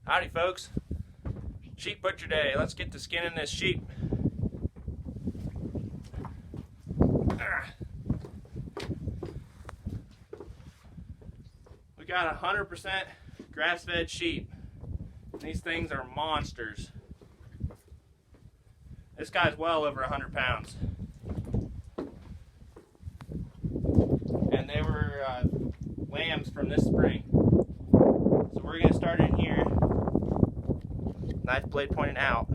Howdy folks, Sheep Butcher Day. Let's get to skinning this sheep. We got 100% grass-fed sheep. These things are monsters. This guy's well over 100 pounds. And they were lambs from this spring. So we're going to start in here. Knife blade pointing out.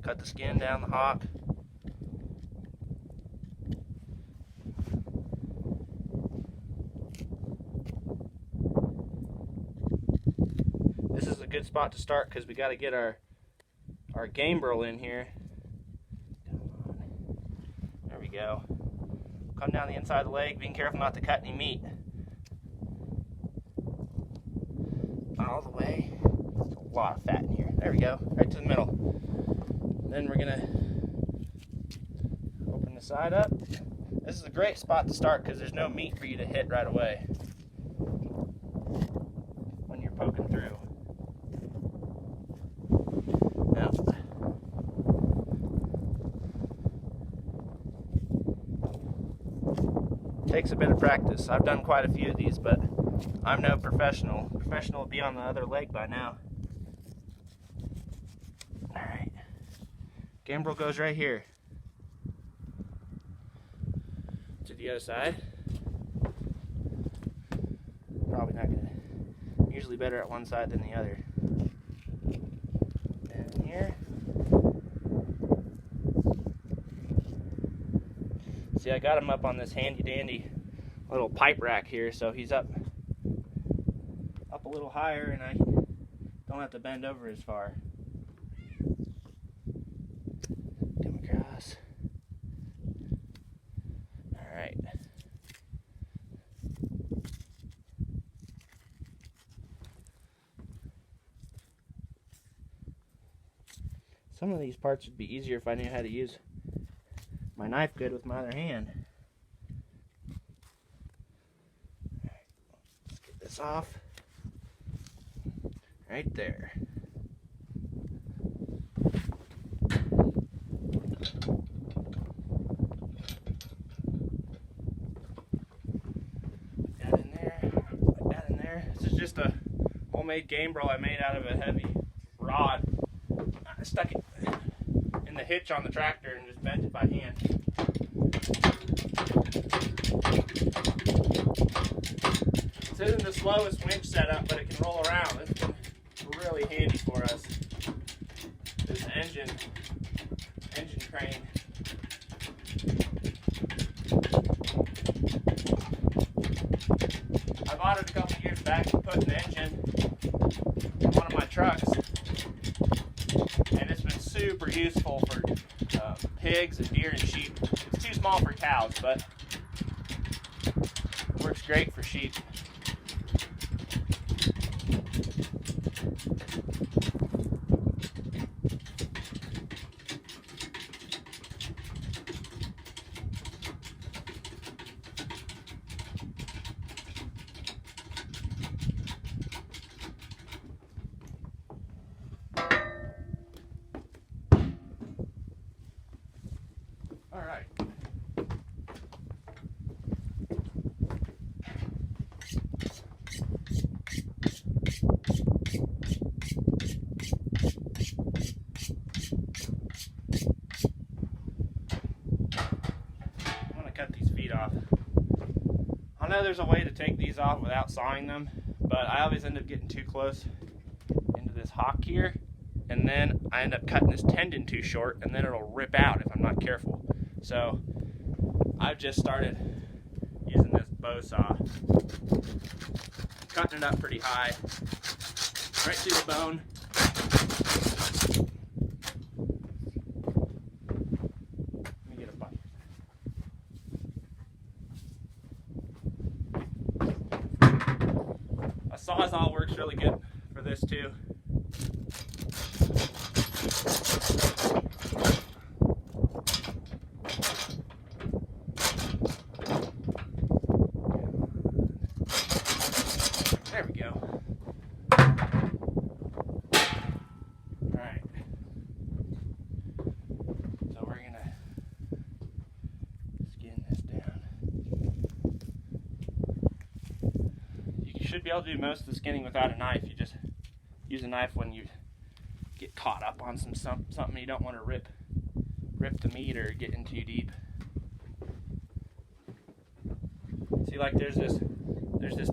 Cut the skin down the hock. This is a good spot to start because we got to get our gambrel in here. There we go. Come down the inside of the leg, being careful not to cut any meat. All the way. There's a lot of fat in here. There we go, right to the middle. Then we're gonna open the side up. This is a great spot to start because there's no meat for you to hit right away when you're poking through. Now, takes a bit of practice. I've done quite a few of these, but I'm no professional. Professional will be on the other leg by now. Alright. Gambrel goes right here. To the other side. Probably not gonna. Usually better at one side than the other. And here. See, I got him up on this handy dandy little pipe rack here, so he's up a little higher and I don't have to bend over as far. Come across. Alright. Some of these parts would be easier if I knew how to use my knife good with my other hand. Alright, let's get this off. Right there. Put that in there. Put that in there. This is just a homemade gambrel I made out of a heavy rod. I stuck it in the hitch on the tractor and just bent it by hand. This isn't the slowest winch setup, but it can roll around. It's been really handy for us. This engine crane. I bought it a couple years back and put an engine in one of my trucks, and it's been super useful for pigs and deer and sheep. It's too small for cows, but works great for sheep. All right. I'm gonna cut these feet off. I know there's a way to take these off without sawing them, but I always end up getting too close into this hock here, and then I end up cutting this tendon too short, and then it'll rip out if I'm not careful. So I've just started using this bow saw, cutting it up pretty high, right through the bone. Let me get a bite. A sawzall works really good for this too. should be able to do most of the skinning without a knife. You just use a knife when you get caught up on something you don't want to rip the meat or get in too deep. See, like there's this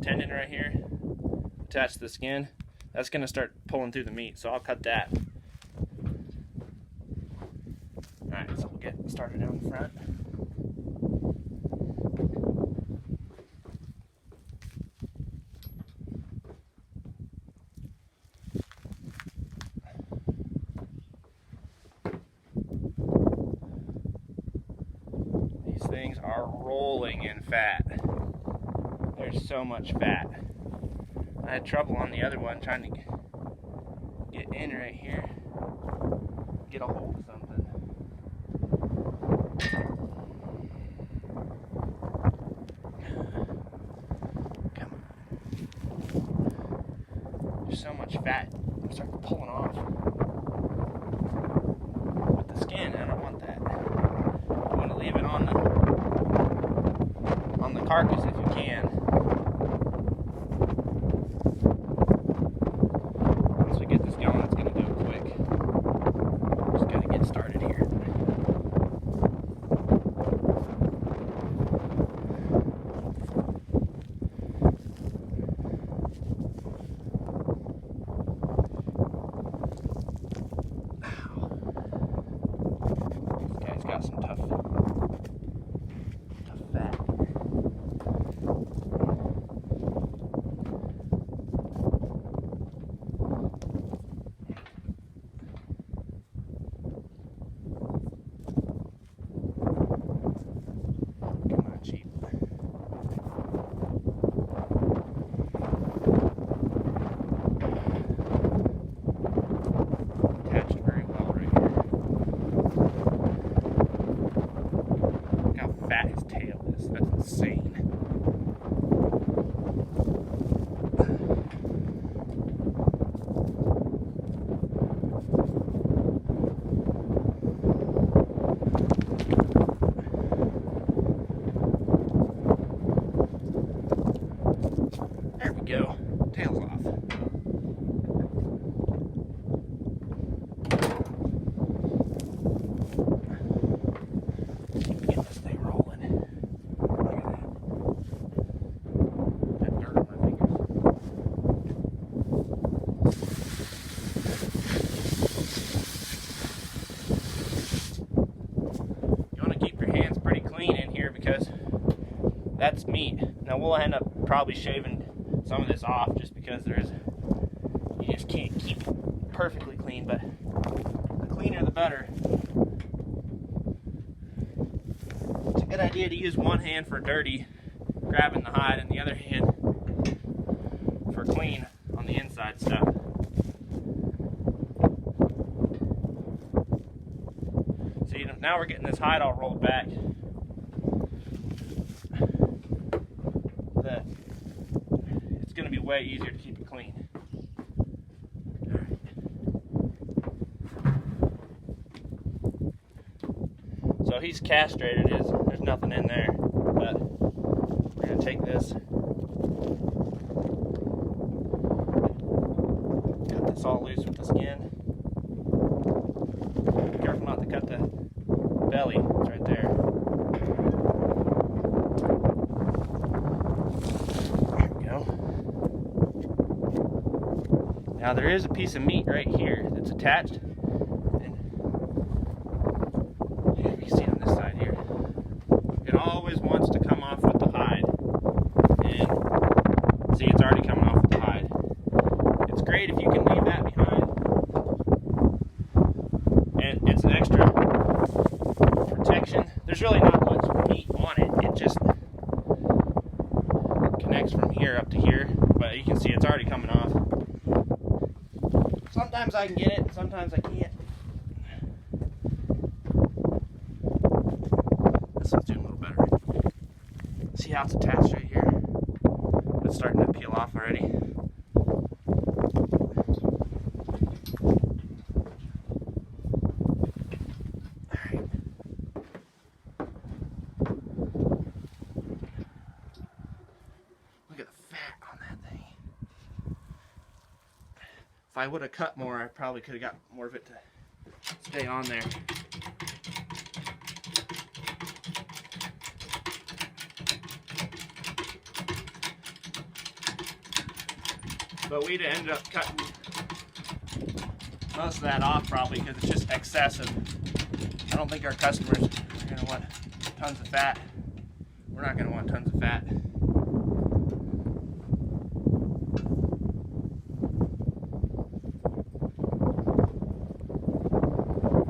tendon right here attached to the skin. That's going to start pulling through the meat, so I'll cut that. Alright, so we'll get started down the front. These things are rolling in fat. There's so much fat. I had trouble on the other one trying to get in right here, get a hold of something. Come on. There's so much fat, it starts pulling off. With the skin, I don't want that. You want to leave it on the carcass if you can. Got some tough fat. Come on, sheep. Attached very well right here. Fat his tail is. That's insane. There we go. Tail's off. Because that's meat. Now we'll end up probably shaving some of this off just because you just can't keep it perfectly clean, but the cleaner the better. It's a good idea to use one hand for dirty, grabbing the hide, and the other hand for clean on the inside stuff. So now we're getting this hide all rolled back. It's going to be way easier to keep it clean. Alright. So he's castrated, there's nothing in there, but we're going to take this, cut this all loose with the skin. Be careful not to cut the belly, it's right there. Now there is a piece of meat right here that's attached, and you can see on this side here. It always wants to come off with the hide, and see, it's already coming off with the hide. It's great if you can leave that behind, and it's an extra protection. There's really not much meat on it. It just connects from here up to here, but you can see it's already coming off. Sometimes I can get it, and sometimes I can't. This one's doing a little better. See how it's attached right here? It's starting to peel off already. Alright. Look at the fat on that thing. If I would have cut more, I probably could have got more of it to stay on there. But we'd ended up cutting most of that off probably because it's just excessive. I don't think our customers are going to want tons of fat. We're not going to want tons of fat.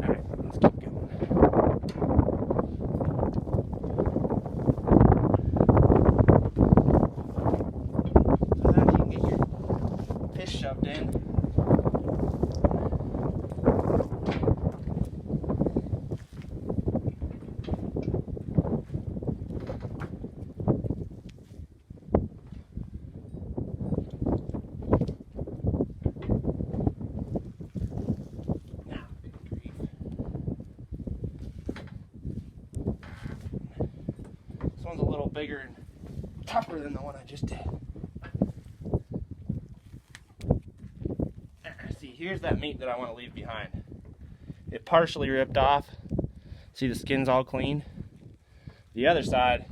Alright, let's keep going. So then you can get your fish shoved in. This one's a little bigger and tougher than the one I just did. See, here's that meat that I want to leave behind. It partially ripped off. See, the skin's all clean. The other side,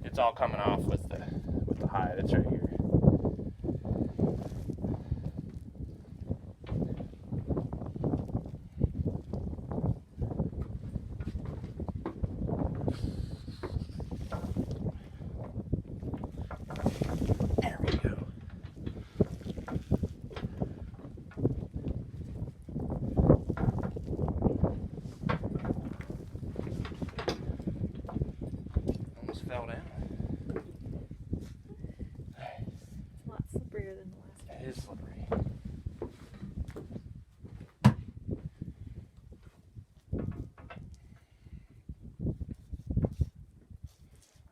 it's all coming off with the hide. It's right here. Fell down. It's a lot slipperier than the last one. It is slippery.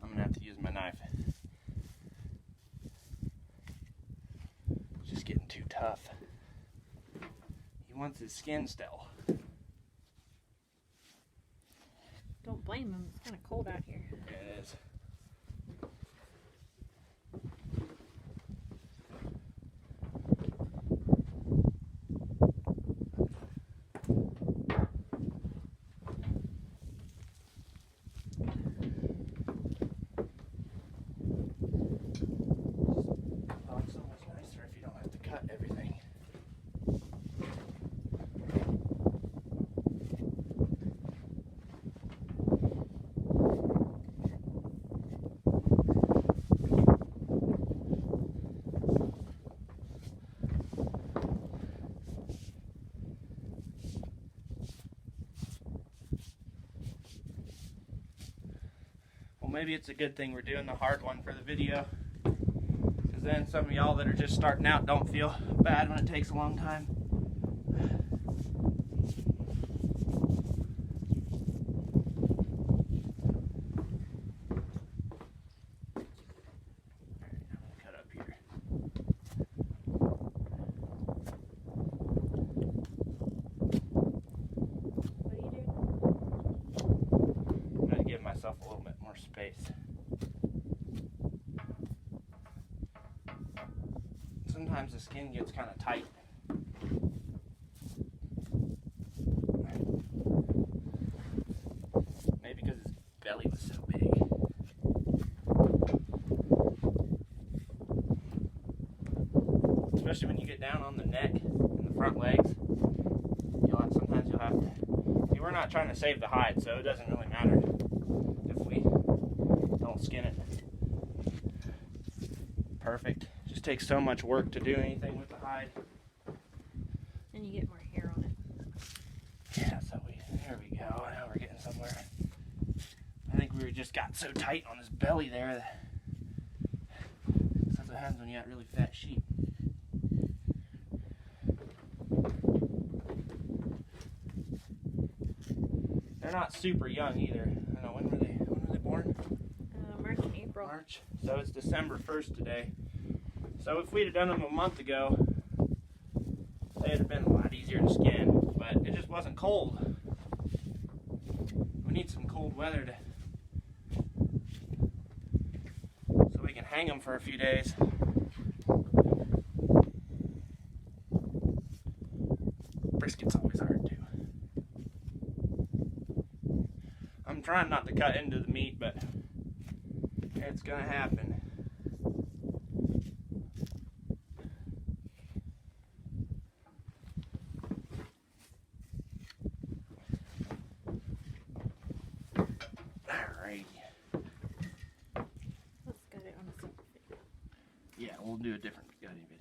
I'm gonna have to use my knife. It's just getting too tough. He wants his skin still. Don't blame him. It's kind of cold out here. It is. Oh, it's so much nicer if you don't have to cut everything. Maybe it's a good thing we're doing the hard one for the video, because then some of y'all that are just starting out don't feel bad when it takes a long time. Cut up here. What are you doing? I'm going to give myself a little bit more space. Sometimes the skin gets kind of tight. Maybe because his belly was so big. Especially when you get down on the neck and the front legs. Sometimes you'll have to. See, we're not trying to save the hide, so it doesn't really matter if we don't skin it. Perfect. Just takes so much work to do anything with the hide. And you get more hair on it. Yeah, so there we go. Now we're getting somewhere. I think we just got so tight on his belly there that that's what happens when you got really fat sheep. They're not super young either. I don't know, when were they born? March and April. March. So it's December 1st today. So if we'd have done them a month ago, they'd have been a lot easier to skin, but it just wasn't cold. We need some cold weather so we can hang them for a few days. I'm trying not to cut into the meat, but it's gonna happen. Alrighty. Let's gut it on a separate video. Yeah, we'll do a different gutting video.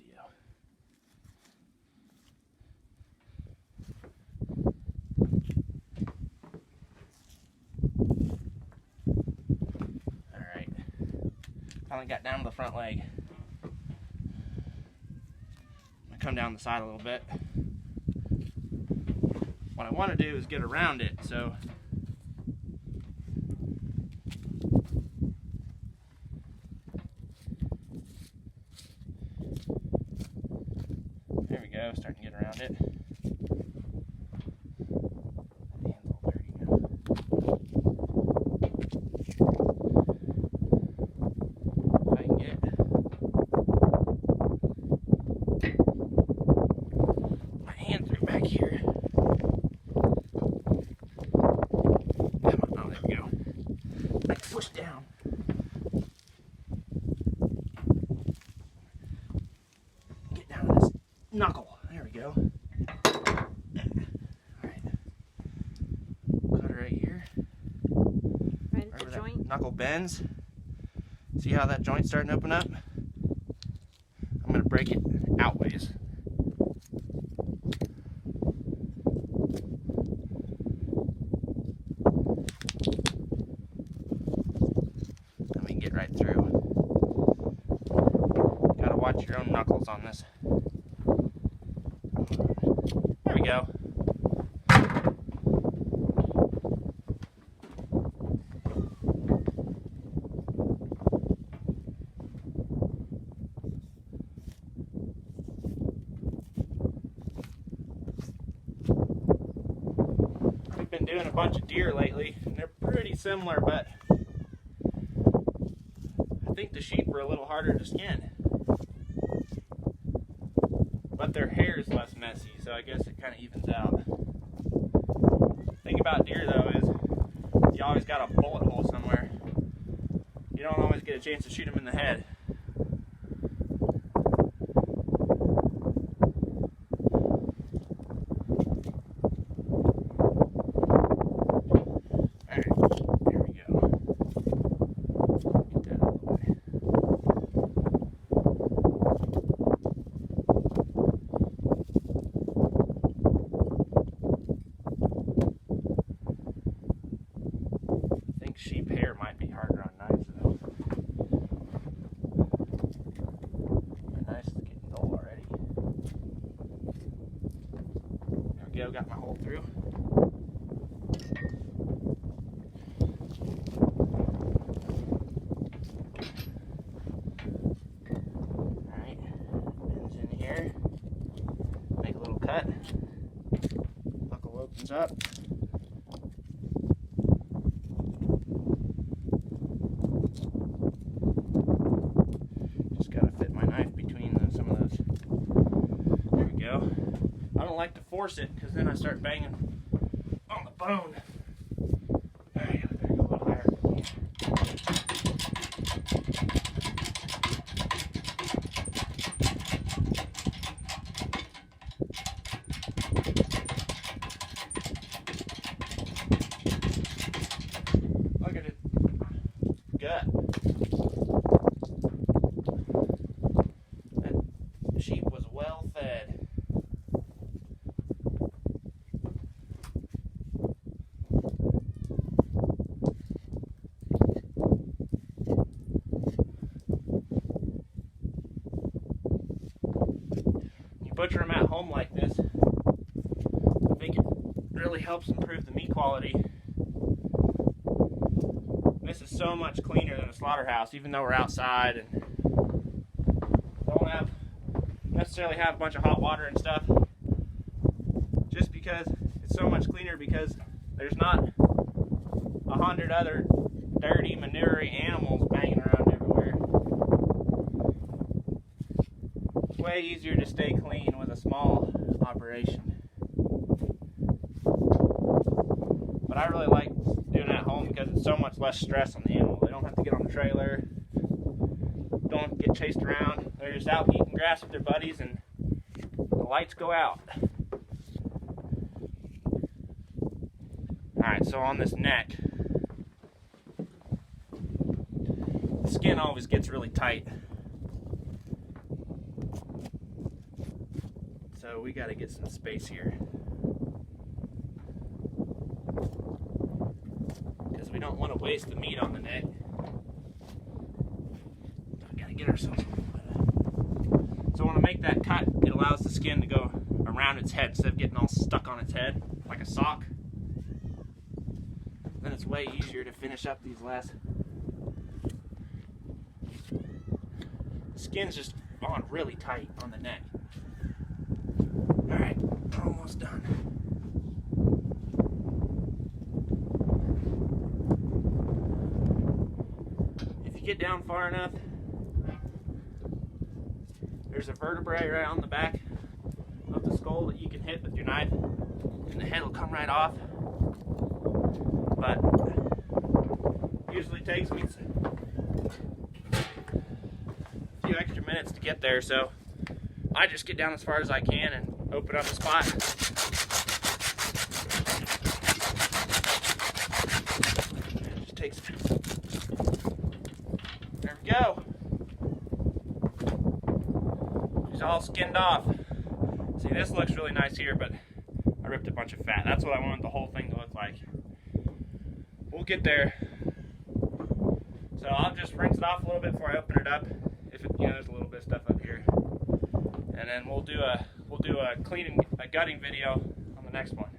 Alright. Finally got down to the front leg. I'm gonna come down the side a little bit. What I want to do is get around it, so there we go, starting to get around it. My hand's all dirty now. If I can get my hand through back here. Come on, oh, there we go. Like push down. Get down to this knuckle. There we go. Alright. Cut it right here. Right at Wherever the that joint. knuckle bends. See how that joint's starting to open up? I'm going to break it outways. And we can get right through. Gotta watch your own knuckles on this. There we go. We've been doing a bunch of deer lately, and they're pretty similar, but I think the sheep are a little harder to skin. But their hair is less messy, so I guess it kind of evens out. Thing about deer, though, is you always got a bullet hole somewhere. You don't always get a chance to shoot them in the head. Alright, there we go. Get that out of the way. I think sheep hair might be harder on knives, though. My knife's getting dull already. There we go, got my hole through. Alright, bends in here. Make a little cut. Buckle opens up. Just gotta fit my knife between some of those. There we go. I don't like to force it because then I start banging on the bone. Alright, I better go a little higher. Look at it. Gut. That sheep was well fed. You butcher them at home like this, I think it really helps improve the meat quality. This is so much cleaner than a slaughterhouse, even though we're outside and don't necessarily have a bunch of hot water and stuff. Just because it's so much cleaner, because there's not 100 other dirty, manure-y animals banging around everywhere. It's way easier to stay clean with a small operation. But I really like doing it at home animal because it's so much less stress on the animal. They don't have to get on the trailer, don't have to get chased around. They're just out eating grass with their buddies and the lights go out. Alright, so on this neck, the skin always gets really tight. So we got to get some space here. Because we don't want to waste the meat on the neck. We got to get ourselves. So when I make that cut, it allows the skin to go around its head instead of getting all stuck on its head like a sock. Then it's way easier to finish up these last. The skin's just on really tight on the neck. Alright, we're almost done. If you get down far enough, there's a vertebrae right on the back of the skull that you can hit with your knife, and the head will come right off. But usually takes me a few extra minutes to get there, so I just get down as far as I can and open up a spot. It just takes. There we go. She's all skinned off. See, this looks really nice here, but I ripped a bunch of fat. That's what I wanted the whole thing to look like. We'll get there. So I'll just rinse it off a little bit before I open it up. If it, there's a little bit of stuff up here, and then we'll do a cleaning, a gutting video on the next one.